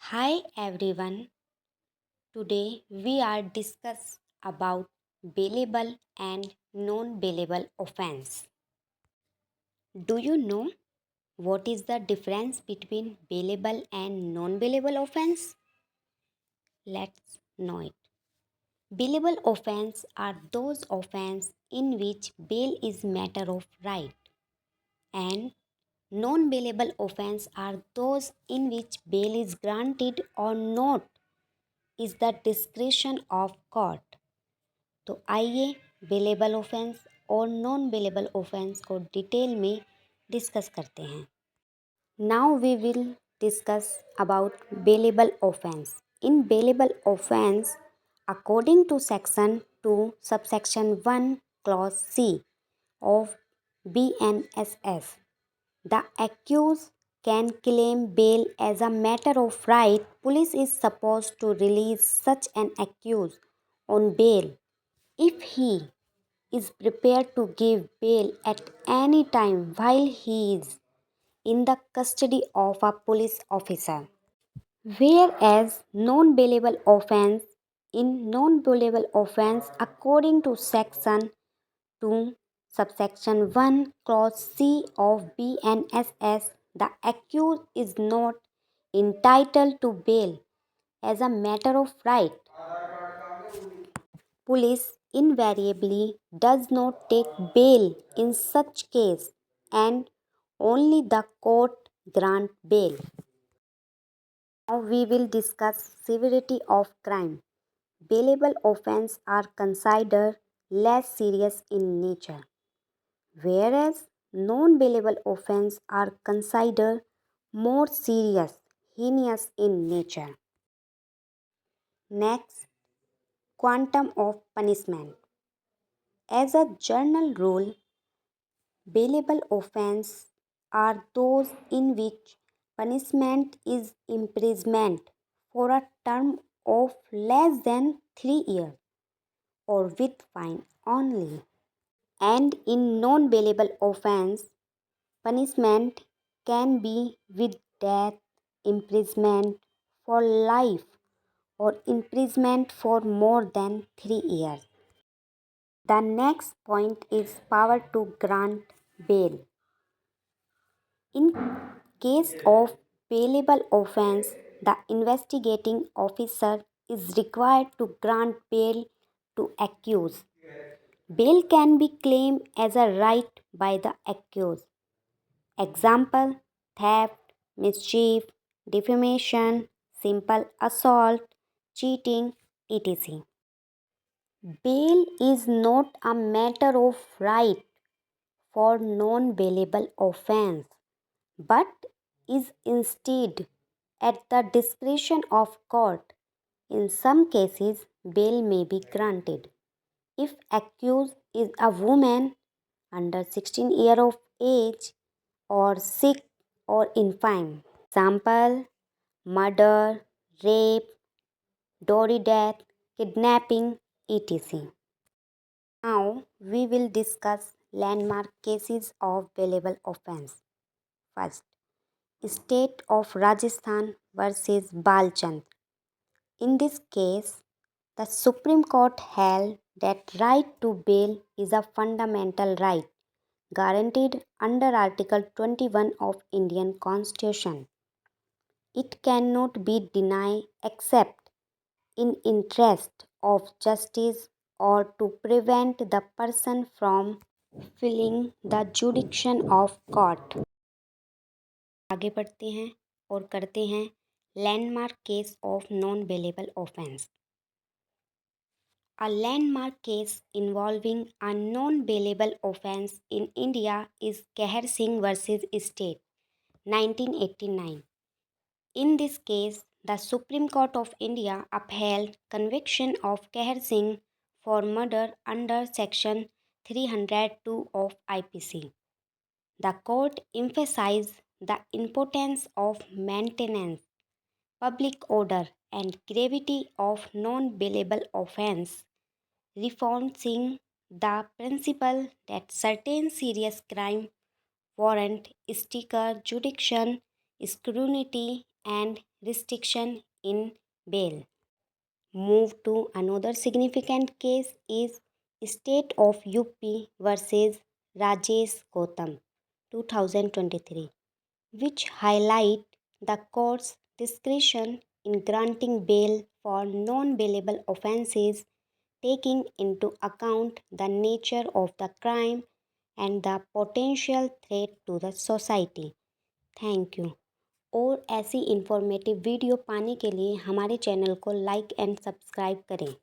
Hi everyone. Today we are discuss about bailable and non-bailable offense. Do you know what is the difference between bailable and non-bailable offense? Let's know it. Bailable offense are those offense in which bail is matter of right, and non-bailable offense are those in which bail is granted or not is the discretion of court. तो आइए bailable offence और non bailable offence को detail में discuss करते हैं. Now we will discuss about bailable offence. In bailable offence according to section 2 subsection 1 clause C of BNSS, the accused can claim bail as a matter of right. Police is supposed to release such an accused on bail if he is prepared to give bail at any time while he is in the custody of a police officer. Whereas non-bailable offense, in non-bailable offense according to section 2 subsection 1 clause C of BNSS, the accused is not entitled to bail as a matter of right. Police invariably does not take bail in such case and only the court grant bail. Now we will discuss severity of crime. Bailable offenses are considered less serious in nature, whereas non-bailable offenses are considered more serious, heinous in nature. Next, quantum of punishment. As a general rule, bailable offenses are those in which punishment is imprisonment for a term of less than 3 years or with fine only. And in non-bailable offense, punishment can be with death, imprisonment for life, or imprisonment for more than 3 years. The next point is power to grant bail. In case of bailable offense, the investigating officer is required to grant bail to accused. Bail can be claimed as a right by the accused. Example: theft, mischief, defamation, simple assault, cheating, etc. Bail is not a matter of right for non-bailable offense, but is instead at the discretion of court. In some cases, bail may be granted if accused is a woman under 16 years of age or sick or infirm. Example: murder, rape, dowry death, kidnapping, etc. Now we will discuss landmark cases of bailable offense. First, State of Rajasthan versus Balchand. In this case, the Supreme Court held that right to bail is a fundamental right guaranteed under Article 21 of Indian Constitution. It cannot be denied except in interest of justice or to prevent the person from filling the jurisdiction of court. आगे बढ़ते हैं और करते हैं landmark case of non bailable offence. A landmark case involving a non-bailable offense in India is Kehar Singh versus State, 1989. In this case, the Supreme Court of India upheld conviction of Kehar Singh for murder under Section 302 of IPC. The court emphasized the importance of maintenance, public order, and gravity of non-bailable offense, reinforcing the principle that certain serious crime warrant stricter jurisdiction, scrutiny, and restriction in bail. Move to another significant case is State of UP versus Rajesh Gautam 2023, which highlight the court's discretion in granting bail for non-bailable offences, taking into account the nature of the crime and the potential threat to the society. Thank you. और ऐसी informative video पाने के लिए हमारे channel को like and subscribe करें।